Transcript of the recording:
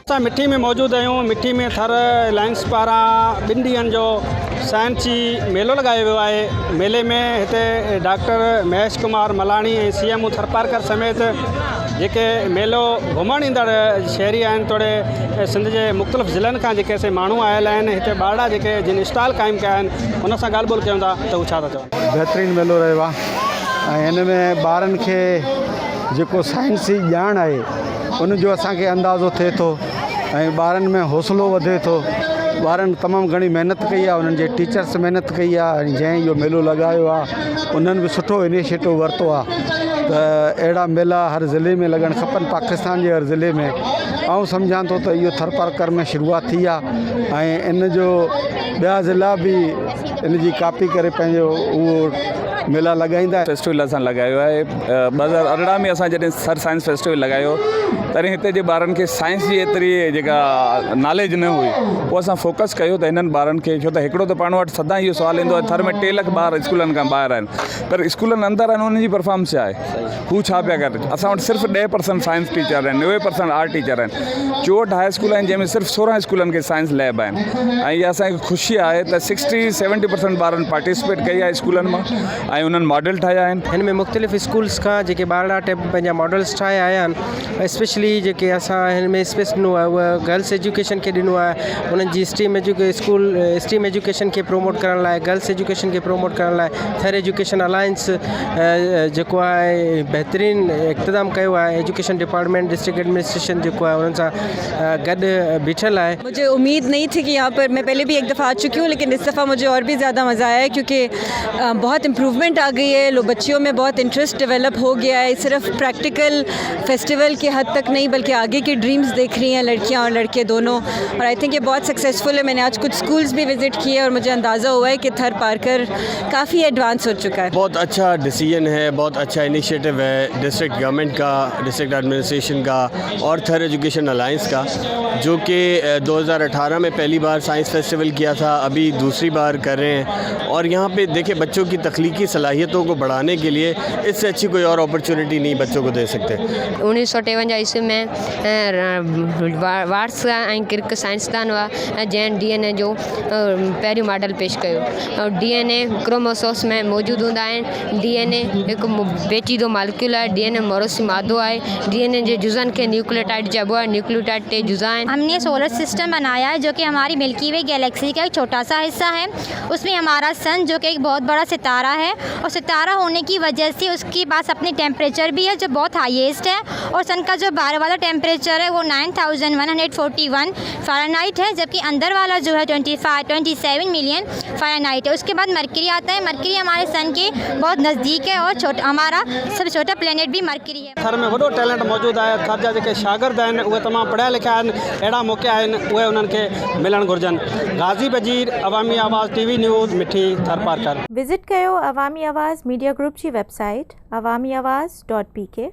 असां मिठी में मौजूद आहियूं। मिठी में थर लाइन्स पारां 2 ॾींहंनि जो साइंसी मेलो लगायो वियो आहे। मेले में हिते डॉक्टर महेश कुमार मलाणी ऐं CMO थरपारकर समेत जेके मेलो घुमण ईंदड़ शहरी आहिनि, तोड़े सिंध जे मुख़्तलिफ़ ज़िलनि खां जेके असां माण्हू आयल आहिनि, हिते ॿारड़ा जेके जिन स्टॉल क़ाइमु कया आहिनि उन सां ॻाल्हि ॿोल कयूं था त हू छा था चवनि। बहितरीनु मेलो रहियो आहे ऐं हिन में ॿारनि खे जेको साइंसी ॼाण आहे उनजो असांखे अंदाज़ो थिए थो ऐं ॿारनि में हौसलो वधे थो। ॿारनि तमामु घणी महिनत कई आहे, उन्हनि जे टीचर्स महिनत कई आहे ऐं जंहिं इहो मेलो लॻायो आहे उन्हनि बि सुठो इनिशिएटिव वरितो आहे त अहिड़ा मेला हर ज़िले में लॻणु खपनि, पाकिस्तान जे हर ज़िले में। ऐं सम्झां थो त इहो थरपारकर में शुरूआत थी आहे ऐं इन जो ॿिया ज़िला बि इन जी कापी करे पंहिंजो उहो मेला लॻाईंदा। फेस्टिवल असां लॻायो आहे 2018 में। असां जॾहिं सर साइंस फेस्टिवल लॻायो तॾहिं हिते जे ॿारनि खे साइंस जी एतिरी जेका नॉलेज न हुई, पोइ असां फोकस कयो त हिननि ॿारनि खे, छो त हिकिड़ो त पाण वटि सदा इहो सुवालु ईंदो आहे थर में 3 लख ॿार स्कूलनि खां ॿाहिरि आहिनि, पर स्कूलनि अंदरि आहिनि उन्हनि जी परफॉर्मेंस छा आहे, हू छा पिया कनि। असां वटि सिर्फ़ु 10% साइंस टीचर आहिनि, 90% आर्ट टीचर आहिनि। 64 हाई स्कूल आहिनि जंहिंमें सिर्फ़ु 16 स्कूलनि खे साइंस लैब आहिनि ऐं इहा असांखे ख़ुशी आहे त 60-70% ॿारनि पार्टिसिपेट कई आहे स्कूलनि मां ऐं उन्हनि मॉडल ठाहिया आहिनि। हिन में मुख़्तलिफ़ स्कूल्स खां जेके ॿारड़ा पंहिंजा मॉडल्स ठाहिया आया आहिनि। स्पेशली जेके असां हिन में स्पेस ॾिनो आहे उहा गर्ल्स एजुकेशन खे ॾिनो आहे, उन्हनि जी स्टीम एजुकेशन खे प्रोमोट करण लाइ, गर्ल्स एजुकेशन खे प्रोमोट करण लाइ थर एजुकेशन अलायंस जेको आहे बहितरीनु इक़्तिदाम कयो आहे। एजुकेशन डिपार्टमेंट, डिस्ट्रिक्ट एडमिनिस्ट्रेशन जेको आहे उन्हनि सां गॾु बीठल आहे। मुझे उम्मीद नहीं थी कि यहाँ पर, मैं पहले भी एक दफ़ा आ चुकी हूँ, लेकिन इस दफ़ा मुझे और भी ज़्यादा मज़ा आया है क्योंकि बहुत इम्प्रूवमेंट आ गई है। बच्चियों में बहुत इंटरेस्ट डेवलप हो गया है। सिर्फ प्रैक्टिकल फेस्टिवल के हद तक नहीं बल्कि आगे की ड्रीम्स देख रही हैं लड़कियाँ और लड़के दोनों, और आई थिंक ये बहुत सक्सेसफुल है। मैंने आज कुछ स्कूल्स भी विज़िट किए और मुझे अंदाज़ा हुआ है कि थरपारकर काफ़ी एडवांस हो चुका है। बहुत अच्छा डिसीजन है, बहुत अच्छा इनिशिएटिव है डिस्ट्रिक्ट गवर्नमेंट का, डिस्ट्रिक्ट एडमिनिस्ट्रेशन का और थर एजुकेशन अलायंस का, जो कि 2018 में पहली बार साइंस फेस्टिवल किया था, अभी दूसरी बार कर रहे हैं। और यहाँ पे देखिए बच्चों की तख्लीकी सलाहियतों को बढ़ाने के लिए इससे अच्छी कोई और अपॉर्चुनिटी नहीं बच्चों को दे सकते। 1953 ईस्वी में वार्स ऐं किर्क साइंसदान हुआ जंहिं DNA जो पहिरियों मॉडल पेश कयो। DNA क्रोमोसोम्स में मौजूदु हूंदा आहिनि। DNA हिकु पेचीदो मालिक्यूल आहे। DNA मोरोसी मादो आहे। DNA जे जुज़नि खे न्यूक्लियोटाइड चइबो आहे। न्यूक्लियोटाइड 3 जुज़ा आहिनि। हमने सोलर सिस्टम बनाया है जो कि हमारी मिल्की वे गैलेक्सी का एक छोटा सा हिस्सा है। उसमें हमारा सन जो कि एक बहुत बड़ा सितारा है, और सितारा होने की वजह से उसके पास अपनी टेम्परेचर भी है जो बहुत हाईएस्ट है, और सन का जो बाहर वाला टेम्परेचर है वो 9141 फ़ारेनहाइट है, जबकि अंदर वाला जो है 27 मिलियन फ़ारेनहाइट है। उसके बाद मरकरी आता है। मरकरी हमारे सन के बहुत नज़दीक है और हमारा सबसे छोटा प्लेनेट भी मरकरी है। थर में वॾो टैलेंट मौजूदु आहे। थर जा जेके शागिर्द आहिनि उहे तमामु पढ़िया लिखिया आहिनि, अहिड़ा मौक़ा आहिनि उहे उन्हनि खे मिलणु घुरिजनि। गाज़ी बजीर, अवामी आवाज़ TV न्यूज़, मिठी थरपारकर। विज़िट कयो अवामी आवाज़ मीडिया ग्रुप जी वेबसाइट awamiawaz.pk।